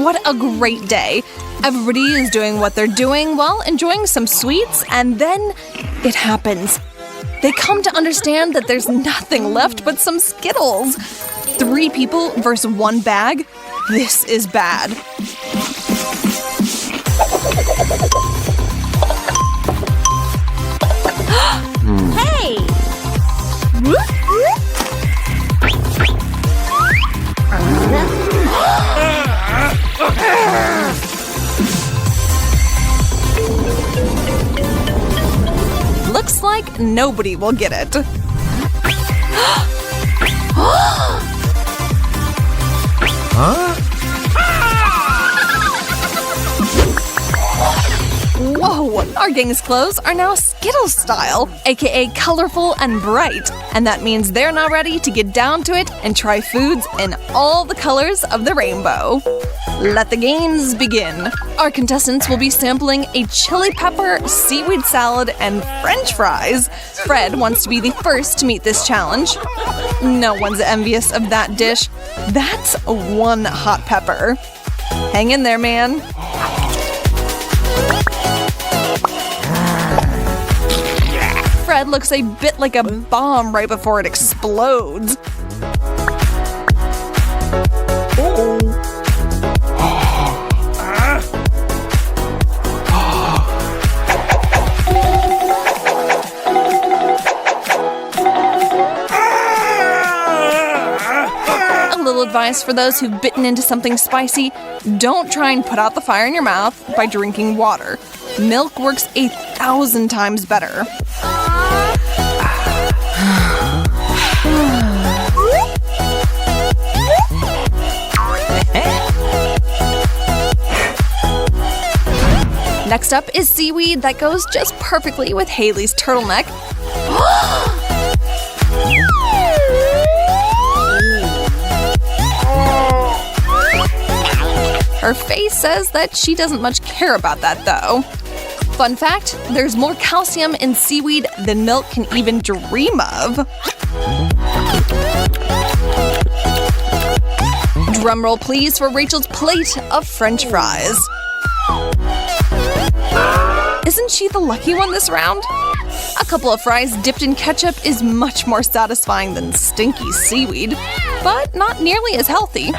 What a great day. Everybody is doing what they're doing while enjoying some sweets, and then it happens. They come to understand that there's nothing left but some Skittles. 3 people versus 1 bag? This is bad. Hey! Looks like nobody will get it. Whoa! Our gang's clothes are now Skittles style, aka colorful and bright. And that means they're now ready to get down to it and try foods in all the colors of the rainbow. Let the games begin. Our contestants will be sampling a chili pepper, seaweed salad, and French fries. Fred wants to be the first to meet this challenge. No one's envious of that dish. That's 1 hot pepper. Hang in there, man. Fred looks a bit like a bomb right before it explodes. A little advice for those who've bitten into something spicy: don't try and put out the fire in your mouth by drinking water. Milk works 1,000 times better. Next up is seaweed that goes just perfectly with Haley's turtleneck. Her face says that she doesn't much care about that though. Fun fact, there's more calcium in seaweed than milk can even dream of. Drumroll please for Rachel's plate of French fries. Isn't she the lucky one this round? A couple of fries dipped in ketchup is much more satisfying than stinky seaweed, but not nearly as healthy.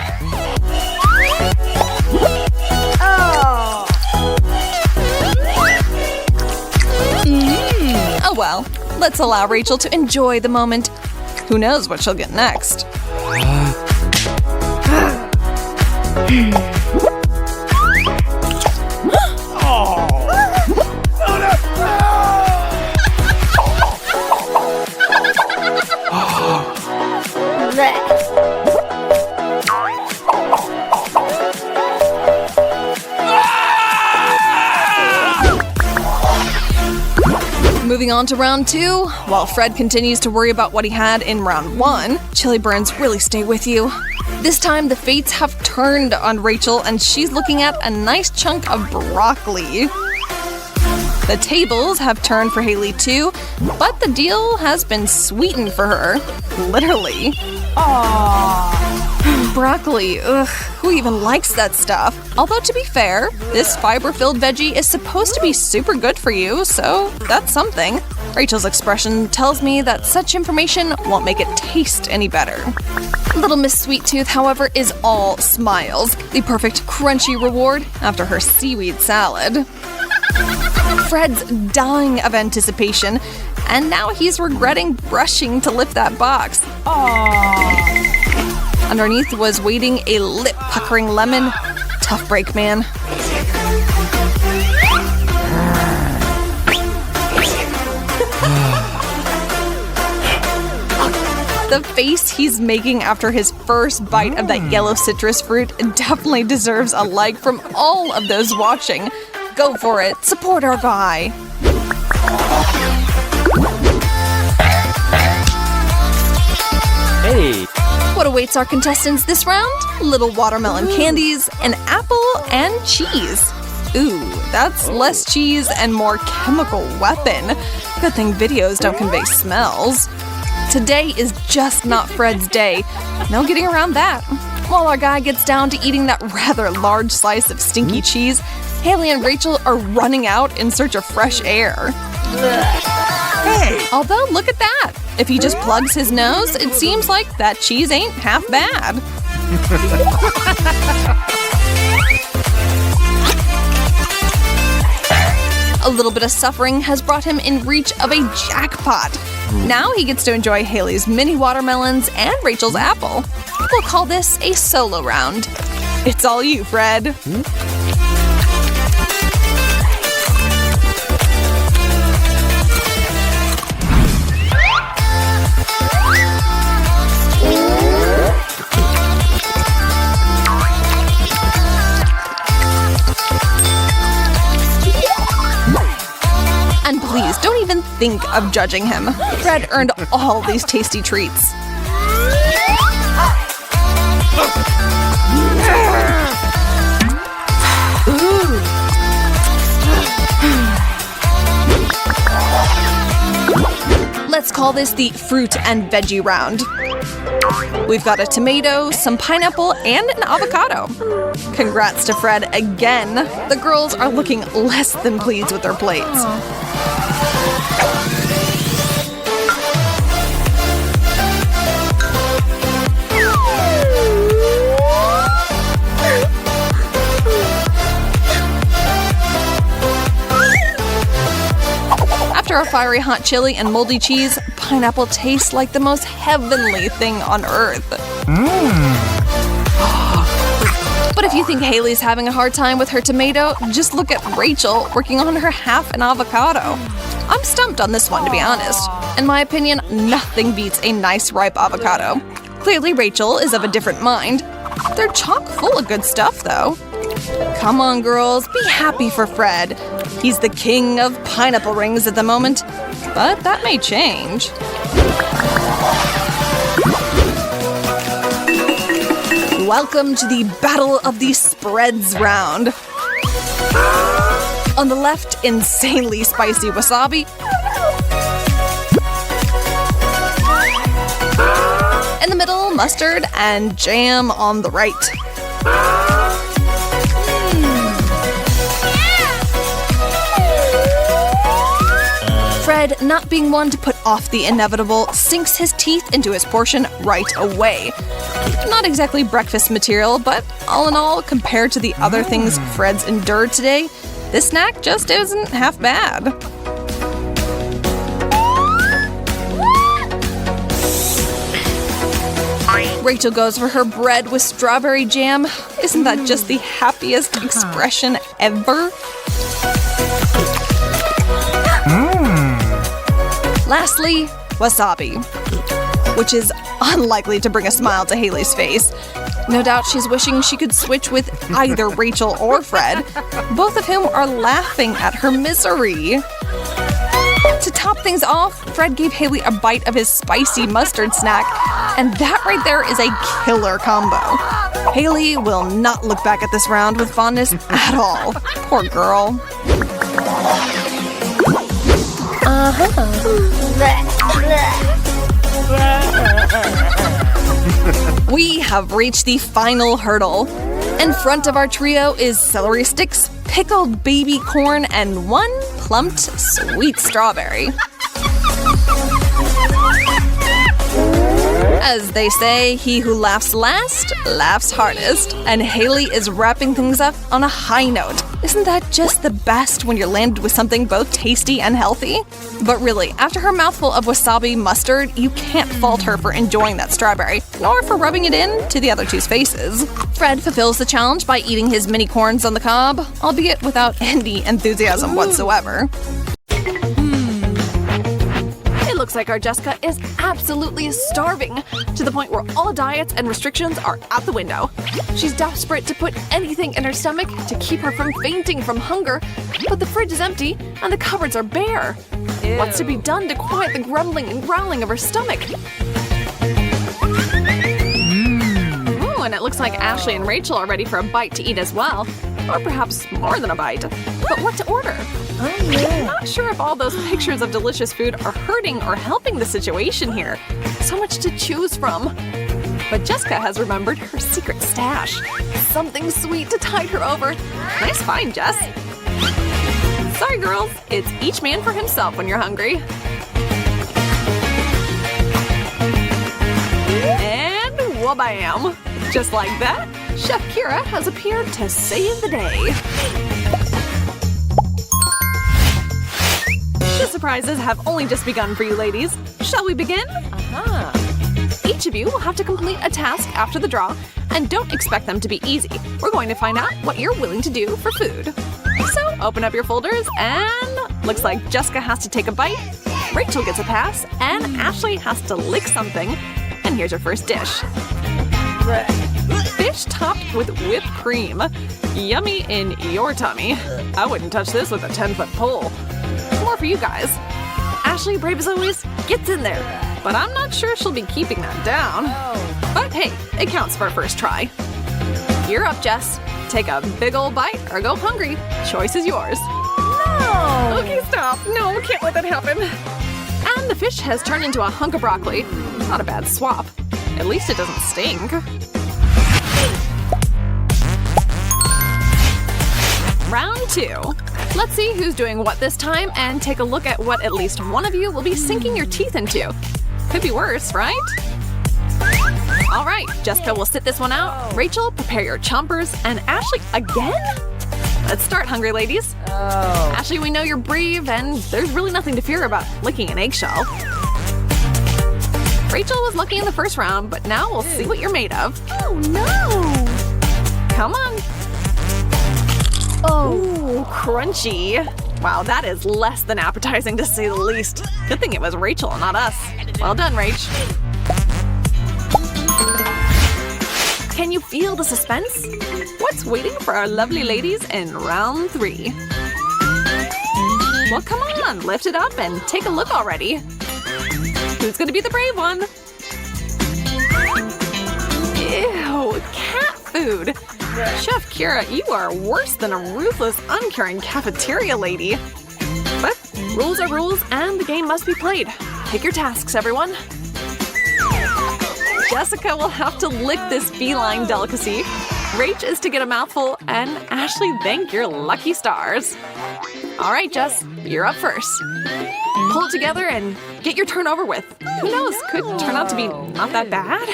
Oh well, let's allow Rachel to enjoy the moment. Who knows what she'll get next? Moving on to round 2, while Fred continues to worry about what he had in round 1, chili burns really stay with you. This time the fates have turned on Rachel and she's looking at a nice chunk of broccoli. The tables have turned for Haley too, but the deal has been sweetened for her. Literally. Broccoli, ugh, who even likes that stuff? Although to be fair, this fiber-filled veggie is supposed to be super good for you, so that's something. Rachel's expression tells me that such information won't make it taste any better. Little Miss Sweet Tooth, however, is all smiles, the perfect crunchy reward after her seaweed salad. Fred's dying of anticipation, and now he's regretting brushing to lift that box. Underneath was waiting a lip-puckering lemon. Tough break, man. The face he's making after his first bite of that yellow citrus fruit definitely deserves a like from all of those watching. Go for it. Support our guy. Hey! What awaits our contestants this round? Little watermelon candies, an apple, and cheese. Ooh, that's less cheese and more chemical weapon. Good thing videos don't convey smells. Today is just not Fred's day. No getting around that. While our guy gets down to eating that rather large slice of stinky cheese, Haley and Rachel are running out in search of fresh air. Hey! Although, look at that! If he just plugs his nose, it seems like that cheese ain't half bad. A little bit of suffering has brought him in reach of a jackpot. Now he gets to enjoy Haley's mini watermelons and Rachel's apple. We'll call this a solo round. It's all you, Fred. And please, don't even think of judging him. Fred earned all these tasty treats. Let's call this the fruit and veggie round. We've got a tomato, some pineapple, and an avocado. Congrats to Fred again. The girls are looking less than pleased with their plates. After a fiery hot chili and moldy cheese, pineapple tastes like the most heavenly thing on earth. But if you think Haley's having a hard time with her tomato, just look at Rachel working on her half an avocado. I'm stumped on this one, to be honest. In my opinion, nothing beats a nice ripe avocado. Clearly, Rachel is of a different mind. They're chock full of good stuff, though. Come on, girls, be happy for Fred. He's the king of pineapple rings at the moment, but that may change. Welcome to the Battle of the Spreads round. On the left, insanely spicy wasabi. In the middle, mustard and jam on the right. Fred, not being one to put off the inevitable, sinks his teeth into his portion right away. Not exactly breakfast material, but all in all, compared to the other things Fred's endured today, this snack just isn't half bad. Rachel goes for her bread with strawberry jam. Isn't that just the happiest expression ever? Lastly, wasabi, which is unlikely to bring a smile to Haley's face. No doubt she's wishing she could switch with either Rachel or Fred, both of whom are laughing at her misery. To top things off, Fred gave Haley a bite of his spicy mustard snack, and that right there is a killer combo. Haley will not look back at this round with fondness at all. Poor girl. We have reached the final hurdle. In front of our trio is celery sticks, pickled baby corn, and one plumped sweet strawberry. As they say, he who laughs last, laughs hardest. And Haley is wrapping things up on a high note. Isn't that just the best when you're landed with something both tasty and healthy? But really, after her mouthful of wasabi mustard, you can't fault her for enjoying that strawberry, nor for rubbing it in to the other two's faces. Fred fulfills the challenge by eating his mini corns on the cob, albeit without any enthusiasm whatsoever. Looks like our Jessica is absolutely starving, to the point where all diets and restrictions are out the window. She's desperate to put anything in her stomach to keep her from fainting from hunger, but the fridge is empty and the cupboards are bare. Ew. What's to be done to quiet the grumbling and growling of her stomach? Ooh, and it looks like Ashley and Rachel are ready for a bite to eat as well. Or perhaps more than a bite. But what to order? I'm not sure if all those pictures of delicious food are hurting or helping the situation here. So much to choose from. But Jessica has remembered her secret stash. Something sweet to tide her over. Nice find, Jess. Sorry, girls. It's each man for himself when you're hungry. And wha-bam! Just like that, Chef Kira has appeared to save the day. The surprises have only just begun for you ladies. Shall we begin? Each of you will have to complete a task after the draw, and don't expect them to be easy. We're going to find out what you're willing to do for food. So open up your folders, and looks like Jessica has to take a bite, Rachel gets a pass, and Ashley has to lick something. And here's your first dish. Fish topped with whipped cream. Yummy in your tummy. I wouldn't touch this with a 10-foot pole. More for you guys. Ashley, brave as always, gets in there. But I'm not sure she'll be keeping that down. But hey, it counts for a first try. You're up, Jess. Take a big old bite or go hungry. Choice is yours. No! Okay, stop. No, can't let that happen. And the fish has turned into a hunk of broccoli. Not a bad swap. At least it doesn't stink. Round 2. Let's see who's doing what this time and take a look at what at least one of you will be sinking your teeth into. Could be worse, right? All right, Jessica will sit this one out. Rachel, prepare your chompers. And Ashley, again? Let's start, hungry ladies. Ashley, we know you're brave and there's really nothing to fear about licking an eggshell. Rachel was lucky in the first round, but now we'll see what you're made of. Oh no! Come on. Oh, crunchy. Wow, that is less than appetizing to say the least. Good thing it was Rachel and not us. Well done, Rach. Can you feel the suspense? What's waiting for our lovely ladies in round 3? Well, come on, lift it up and take a look already. Who's gonna be the brave one? Ew, cat food. Chef Kira, you are worse than a ruthless, uncaring cafeteria lady. But rules are rules and the game must be played. Pick your tasks, everyone. Jessica will have to lick this feline delicacy. Rach is to get a mouthful, and Ashley, thank your lucky stars. All right, Jess, you're up first. Pull it together and get your turn over with. Who knows, could turn out to be not that bad.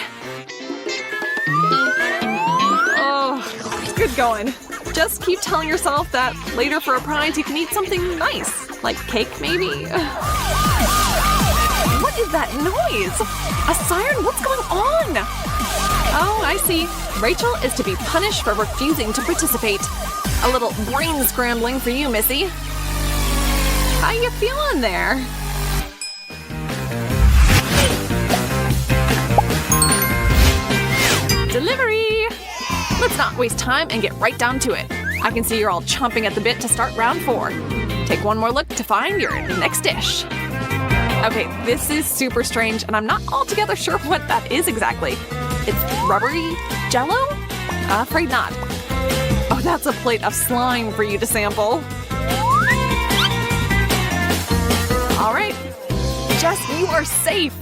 Oh, good going. Just keep telling yourself that later for a prize you can eat something nice, like cake maybe. What is that noise? A siren? What's going on? Oh, I see. Rachel is to be punished for refusing to participate. A little brain scrambling for you, Missy. How you feeling there? Delivery! Let's not waste time and get right down to it. I can see you're all chomping at the bit to start round 4. Take one more look to find your next dish. Okay, this is super strange, and I'm not altogether sure what that is exactly. It's rubbery jello? Afraid not. Oh, that's a plate of slime for you to sample. All right, Jess, you are safe.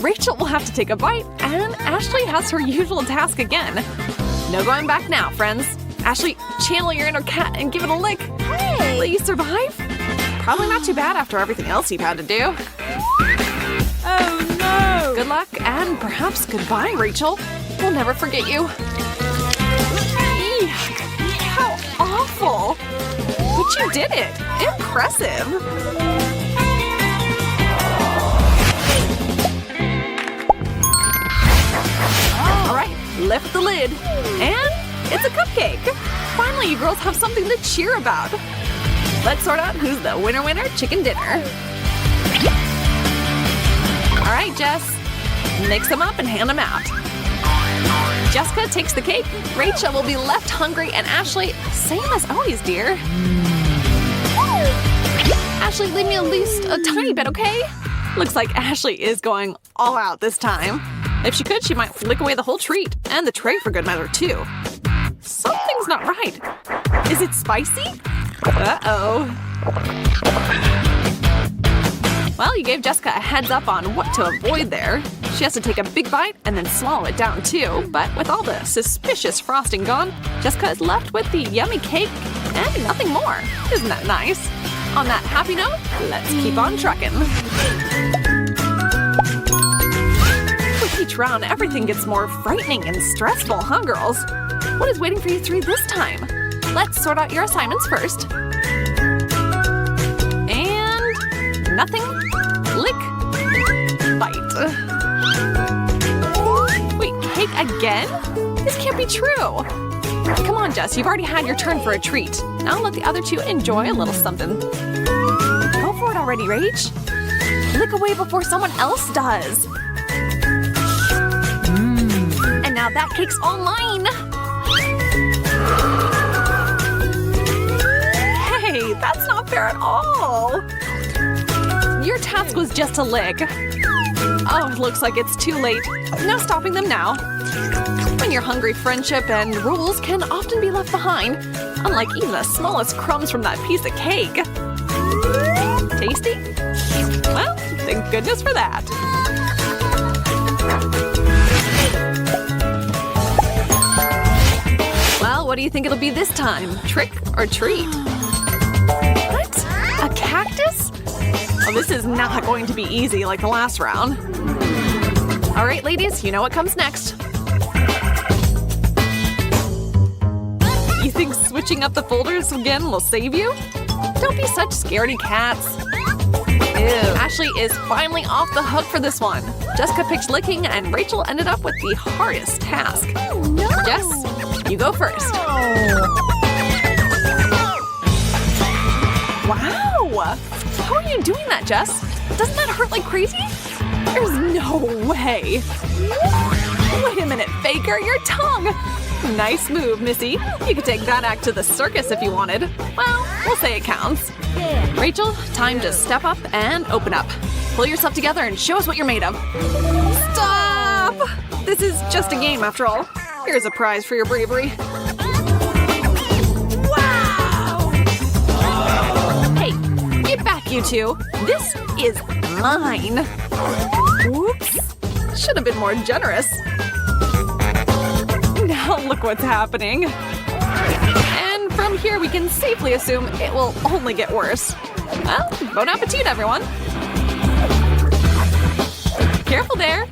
Rachel will have to take a bite, and Ashley has her usual task again. No going back now, friends. Ashley, channel your inner cat and give it a lick. Hey! Will you survive? Probably not too bad after everything else you've had to do. Oh no! Good luck, and perhaps goodbye, Rachel. We'll never forget you. Eek, how awful! But you did it! Impressive! Alright, lift the lid. And it's a cupcake! Finally, you girls have something to cheer about. Let's sort out who's the winner chicken dinner. All right, Jess. Mix them up and hand them out. Jessica takes the cake. Rachel will be left hungry, and Ashley, same as always, dear. Ashley, leave me at least a tiny bit, okay? Looks like Ashley is going all out this time. If she could, she might lick away the whole treat, and the tray for good measure, too. Something's not right. Is it spicy? Uh-oh. Well, you gave Jessica a heads up on what to avoid there. She has to take a big bite and then swallow it down too. But with all the suspicious frosting gone, Jessica is left with the yummy cake and nothing more. Isn't that nice? On that happy note, let's keep on trucking. With each round, everything gets more frightening and stressful, huh, girls? What is waiting for you three this time? Let's sort out your assignments first. And nothing. Lick. Bite. Wait, cake again? This can't be true. Come on, Jess, you've already had your turn for a treat. Now let the other two enjoy a little something. Go for it already, Rach. Lick away before someone else does. And now that cake's all mine. Hey, that's not fair at all. Your task was just to lick. Oh, it looks like it's too late. No stopping them now. When you're hungry, friendship and rules can often be left behind, unlike even the smallest crumbs from that piece of cake. Tasty? Well, thank goodness for that. Well, what do you think it'll be this time? Trick or treat? What? A cactus? Oh, this is not going to be easy like the last round. All right, ladies, you know what comes next. You think switching up the folders again will save you? Don't be such scaredy cats. Ew. Ashley is finally off the hook for this one. Jessica picked licking and Rachel ended up with the hardest task. Oh, no. Jess, you go first. Wow! How are you doing that, Jess? Doesn't that hurt like crazy? There's no way. Wait a minute, Faker, your tongue! Nice move, Missy. You could take that act to the circus if you wanted. Well, we'll say it counts. Rachel, time to step up and open up. Pull yourself together and show us what you're made of. Stop! This is just a game after all. Here's a prize for your bravery. Wow! Hey, get back, you two. This is mine. Whoops. Should have been more generous. Now look what's happening. And from here we can safely assume it will only get worse. Well, bon appetit, everyone. Careful there.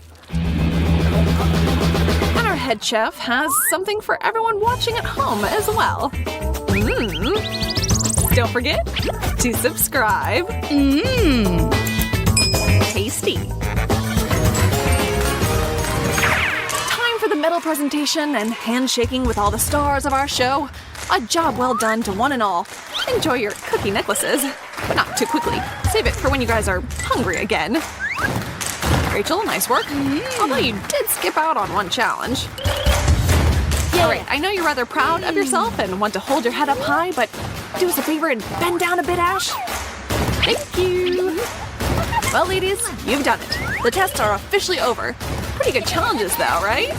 And our head chef has something for everyone watching at home as well. Don't forget to subscribe. Tasty. For the medal presentation and handshaking with all the stars of our show. A job well done to one and all. Enjoy your cookie necklaces, but not too quickly. Save it for when you guys are hungry again. Rachel, nice work. Although you did skip out on one challenge. All right, I know you're rather proud of yourself and want to hold your head up high, but do us a favor and bend down a bit, Ash. Thank you. Well, ladies, you've done it. The tests are officially over. Pretty good challenges, though, right?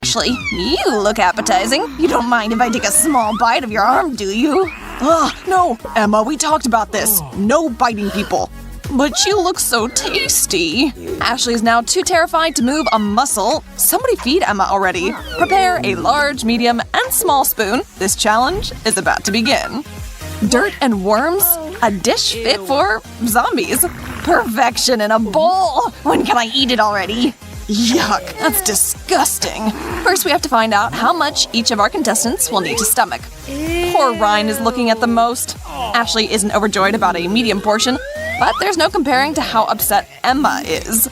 Ashley, you look appetizing. You don't mind if I take a small bite of your arm, do you? No, Emma, we talked about this. No biting people. But you look so tasty. Ashley is now too terrified to move a muscle. Somebody feed Emma already. Prepare a large, medium, and small spoon. This challenge is about to begin. Dirt and worms? A dish fit for zombies. Perfection in a bowl. When can I eat it already? Yuck, that's disgusting. First, we have to find out how much each of our contestants will need to stomach. Poor Ryan is looking at the most. Ashley isn't overjoyed about a medium portion, but there's no comparing to how upset Emma is.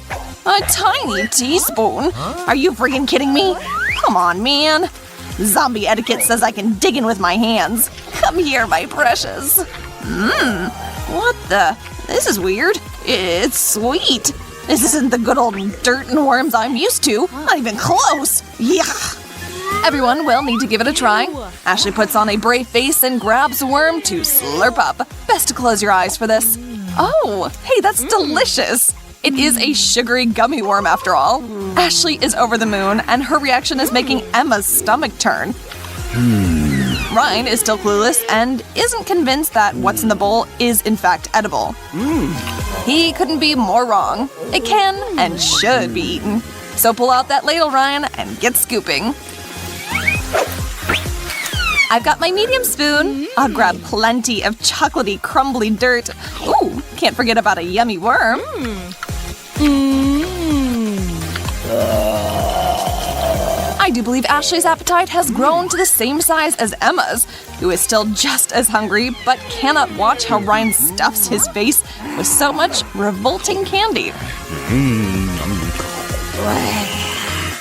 A tiny teaspoon? Are you freaking kidding me? Come on, man. Zombie etiquette says I can dig in with my hands. Come here, my precious. What the? This is weird. It's sweet. This isn't the good old dirt and worms I'm used to. Not even close. Yuck. Everyone will need to give it a try. Ashley puts on a brave face and grabs a worm to slurp up. Best to close your eyes for this. Oh, hey, that's delicious. It is a sugary gummy worm after all. Ashley is over the moon, and her reaction is making Emma's stomach turn. Ryan is still clueless and isn't convinced that what's in the bowl is in fact edible. He couldn't be more wrong. It can and should be eaten. So pull out that ladle, Ryan, and get scooping. I've got my medium spoon. I'll grab plenty of chocolatey, crumbly dirt. Ooh, can't forget about a yummy worm. I do believe Ashley's appetite has grown to the same size as Emma's, who is still just as hungry but cannot watch how Ryan stuffs his face with so much revolting candy.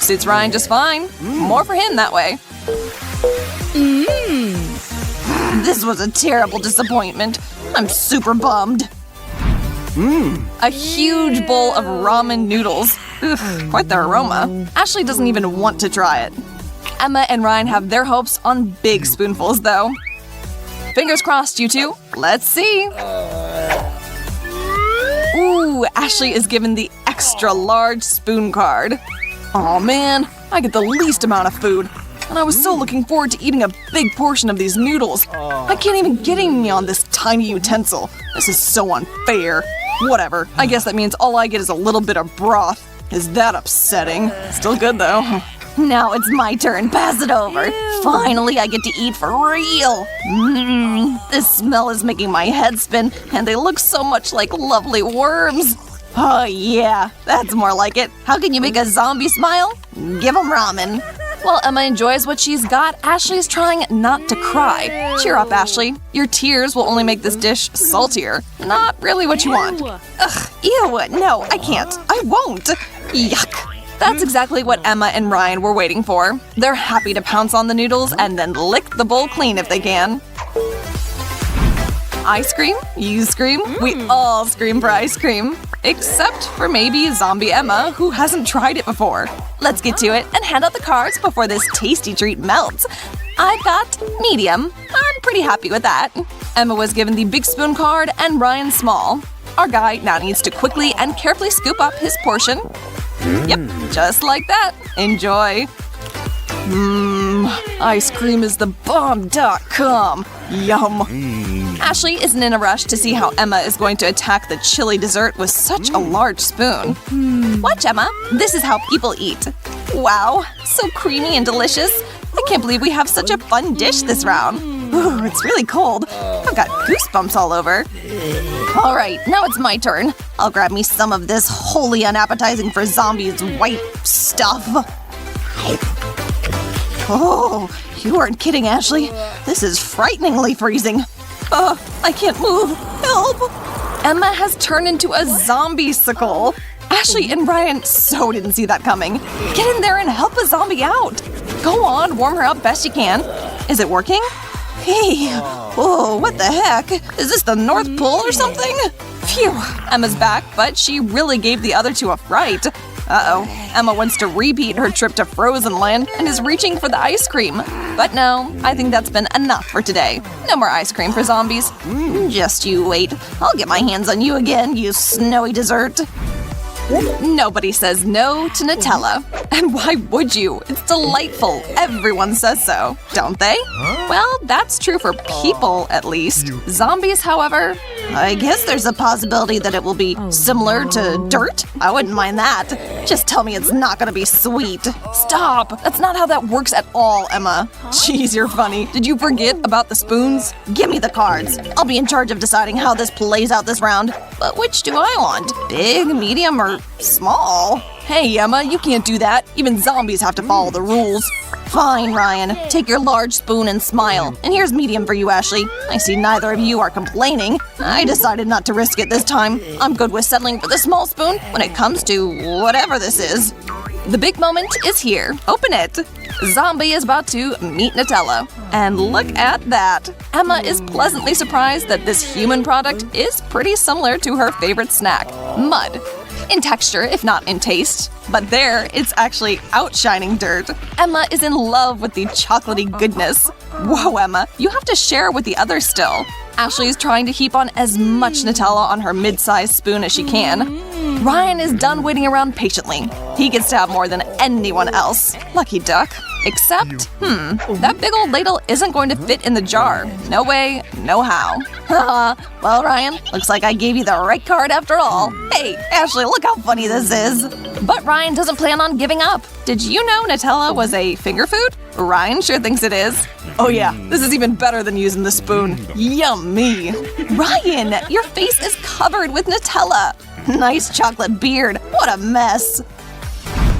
Suits Ryan just fine. More for him that way. This was a terrible disappointment. I'm super bummed. A huge bowl of ramen noodles. Oof, quite the aroma. Ashley doesn't even want to try it. Emma and Ryan have their hopes on big spoonfuls, though. Fingers crossed, you two. Let's see. Ooh, Ashley is given the extra large spoon card. Aw man, I get the least amount of food. And I was so looking forward to eating a big portion of these noodles. I can't even get any on this tiny utensil. This is so unfair. Whatever, I guess that means all I get is a little bit of broth. Is that upsetting? Still good though. Now it's my turn, pass it over. Finally I get to eat for real. This smell is making my head spin, and they look so much like lovely worms. Oh yeah, that's more like it. How can you make a zombie smile? Give 'em ramen. While Emma enjoys what she's got, Ashley's trying not to cry. Cheer up, Ashley. Your tears will only make this dish saltier. Not really what you want. Ugh, ew, no, I can't. I won't. Yuck. That's exactly what Emma and Ryan were waiting for. They're happy to pounce on the noodles and then lick the bowl clean if they can. I scream, you scream, we all scream for ice cream. Except for maybe Zombie Emma, who hasn't tried it before. Let's get to it and hand out the cards before this tasty treat melts. I got medium. I'm pretty happy with that. Emma was given the big spoon card and Ryan small. Our guy now needs to quickly and carefully scoop up his portion. Yep, just like that. Enjoy. Ice cream is the bomb.com. Yum. Ashley isn't in a rush to see how Emma is going to attack the chili dessert with such a large spoon. Watch, Emma. This is how people eat. Wow, so creamy and delicious. I can't believe we have such a fun dish this round. Ooh, it's really cold. I've got goosebumps all over. All right, now it's my turn. I'll grab me some of this wholly unappetizing for zombies white stuff. Oh, you aren't kidding, Ashley. This is frighteningly freezing. I can't move. Help! Emma has turned into a zombie-sicle. Ashley and Ryan so didn't see that coming. Get in there and help a zombie out. Go on, warm her up best you can. Is it working? Hey, whoa, what the heck? Is this the North Pole or something? Phew, Emma's back, but she really gave the other two a fright. Uh-oh, Emma wants to repeat her trip to Frozen Land and is reaching for the ice cream. But no, I think that's been enough for today. No more ice cream for zombies. Just you wait. I'll get my hands on you again, you snowy dessert. Nobody says no to Nutella. And why would you? It's delightful. Everyone says so, don't they? Well, that's true for people, at least. Zombies, however, I guess there's a possibility that it will be similar to dirt. I wouldn't mind that. Just tell me it's not gonna be sweet. Stop! That's not how that works at all, Emma. Jeez, you're funny. Did you forget about the spoons? Give me the cards. I'll be in charge of deciding how this plays out this round. But which do I want? Big, medium, or small? Hey, Emma, you can't do that. Even zombies have to follow the rules. Fine, Ryan. Take your large spoon and smile. And here's medium for you, Ashley. I see neither of you are complaining. I decided not to risk it this time. I'm good with settling for the small spoon when it comes to whatever this is. The big moment is here. Open it. Zombie is about to meet Nutella. And look at that. Emma is pleasantly surprised that this human product is pretty similar to her favorite snack, mud. In texture, if not in taste. But there, it's actually outshining dirt. Emma is in love with the chocolatey goodness. Whoa, Emma, you have to share with the others still. Ashley is trying to heap on as much Nutella on her mid-sized spoon as she can. Ryan is done waiting around patiently. He gets to have more than anyone else. Lucky duck. Except, that big old ladle isn't going to fit in the jar. No way, no how. Well, Ryan, looks like I gave you the right card after all. Hey, Ashley, look how funny this is. But Ryan doesn't plan on giving up. Did you know Nutella was a finger food? Ryan sure thinks it is. Oh yeah, this is even better than using the spoon. Yummy. Ryan, your face is covered with Nutella. Nice chocolate beard. What a mess.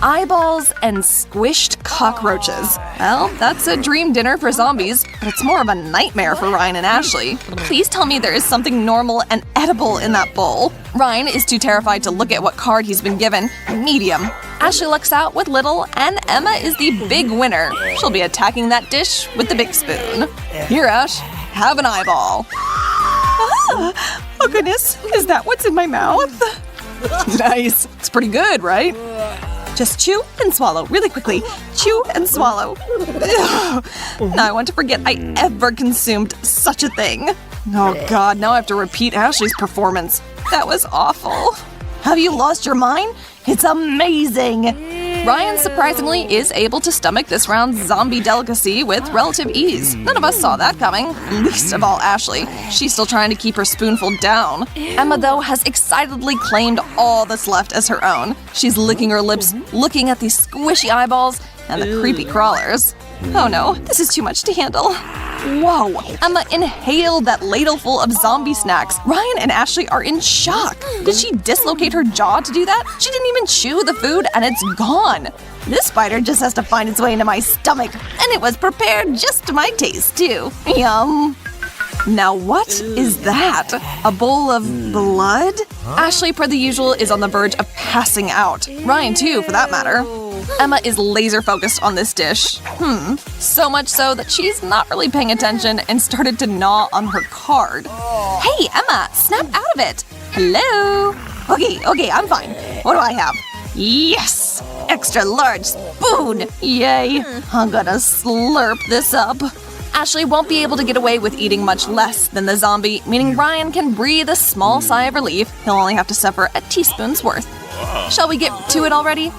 Eyeballs and squished cockroaches. Well, that's a dream dinner for zombies, but it's more of a nightmare for Ryan and Ashley. Please tell me there is something normal and edible in that bowl. Ryan is too terrified to look at what card he's been given. Medium. Ashley lucks out with little, and Emma is the big winner. She'll be attacking that dish with the big spoon. Here, Ash, have an eyeball. Oh goodness, is that what's in my mouth? Nice. It's pretty good, right? Just chew and swallow really quickly. Chew and swallow. Ugh. Now I want to forget I ever consumed such a thing. Oh god, now I have to repeat Ashley's performance. That was awful. Have you lost your mind? It's amazing. Ryan, surprisingly, is able to stomach this round's zombie delicacy with relative ease. None of us saw that coming, least of all Ashley. She's still trying to keep her spoonful down. Emma, though, has excitedly claimed all that's left as her own. She's licking her lips, looking at these squishy eyeballs and the creepy crawlers. Oh no, this is too much to handle. Whoa, Emma inhaled that ladleful of zombie snacks. Ryan and Ashley are in shock. Did she dislocate her jaw to do that? She didn't even chew the food and it's gone. This spider just has to find its way into my stomach, and it was prepared just to my taste, too. Yum. Now what is that? A bowl of blood? Ashley, per the usual, is on the verge of passing out. Ryan, too, for that matter. Emma is laser focused on this dish. So much so that she's not really paying attention and started to gnaw on her card. Hey, Emma, snap out of it. Hello? Okay, I'm fine. What do I have? Yes! Extra large spoon! Yay! I'm gonna slurp this up. Ashley won't be able to get away with eating much less than the zombie, meaning Ryan can breathe a small sigh of relief. He'll only have to suffer a teaspoon's worth. Shall we get to it already?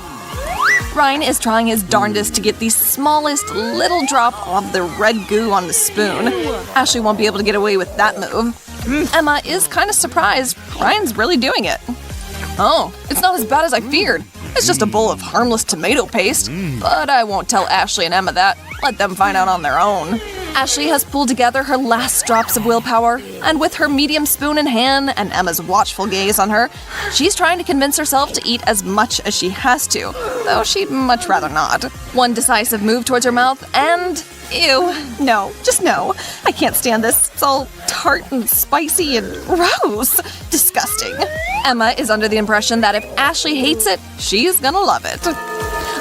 Ryan is trying his darndest to get the smallest little drop of the red goo on the spoon. Ashley won't be able to get away with that move. Emma is kind of surprised. Ryan's really doing it. Oh, it's not as bad as I feared. It's just a bowl of harmless tomato paste. But I won't tell Ashley and Emma that. Let them find out on their own. Ashley has pulled together her last drops of willpower, and with her medium spoon in hand and Emma's watchful gaze on her, she's trying to convince herself to eat as much as she has to, though she'd much rather not. One decisive move towards her mouth, and ew, no, just no. I can't stand this. It's all tart and spicy and gross. Disgusting. Emma is under the impression that if Ashley hates it, she's gonna love it.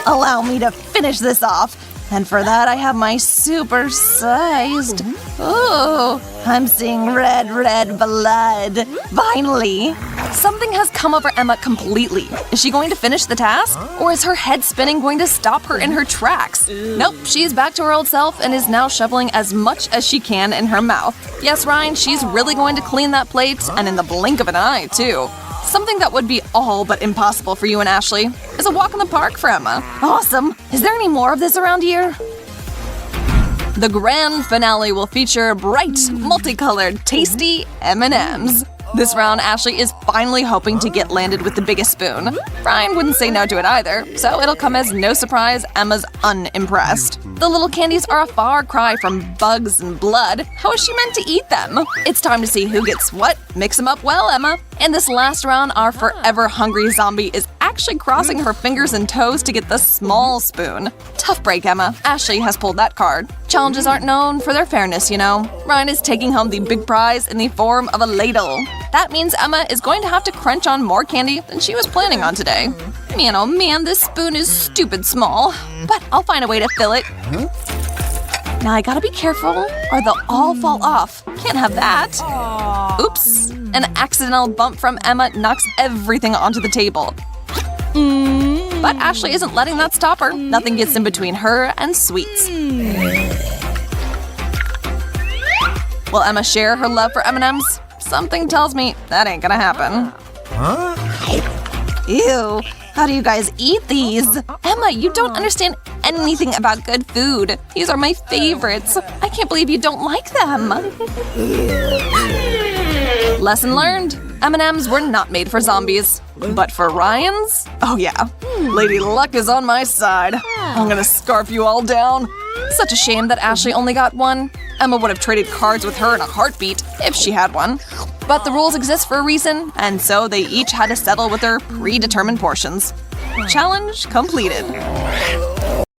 Allow me to finish this off. And for that, I have my super-sized. Oh, I'm seeing red blood. Finally. Something has come over Emma completely. Is she going to finish the task? Or is her head spinning going to stop her in her tracks? Nope, she's back to her old self and is now shoveling as much as she can in her mouth. Yes, Ryan, she's really going to clean that plate, and in the blink of an eye, too. Something that would be all but impossible for you and Ashley is a walk in the park for Emma. Awesome! Is there any more of this around here? The grand finale will feature bright, multicolored, tasty M&Ms. This round, Ashley is finally hoping to get landed with the biggest spoon. Ryan wouldn't say no to it either, so it'll come as no surprise Emma's unimpressed. The little candies are a far cry from bugs and blood. How is she meant to eat them? It's time to see who gets what. Mix them up well, Emma. In this last round, our forever hungry zombie is actually crossing her fingers and toes to get the small spoon. Tough break, Emma. Ashley has pulled that card. Challenges aren't known for their fairness, you know. Ryan is taking home the big prize in the form of a ladle. That means Emma is going to have to crunch on more candy than she was planning on today. Man, oh man, this spoon is stupid small. But I'll find a way to fill it. Now I gotta be careful, or they'll all fall off. Can't have that. Oops. An accidental bump from Emma knocks everything onto the table. But Ashley isn't letting that stop her. Nothing gets in between her and sweets. Will Emma share her love for M&Ms? Something tells me that ain't gonna happen. Ew, how do you guys eat these? Emma, you don't understand anything about good food. These are my favorites. I can't believe you don't like them. Lesson learned. M&Ms were not made for zombies. But for Ryan's? Oh yeah, Lady Luck is on my side. I'm gonna scarf you all down. Such a shame that Ashley only got one. Emma would have traded cards with her in a heartbeat if she had one. But the rules exist for a reason, and so they each had to settle with their predetermined portions. Challenge completed.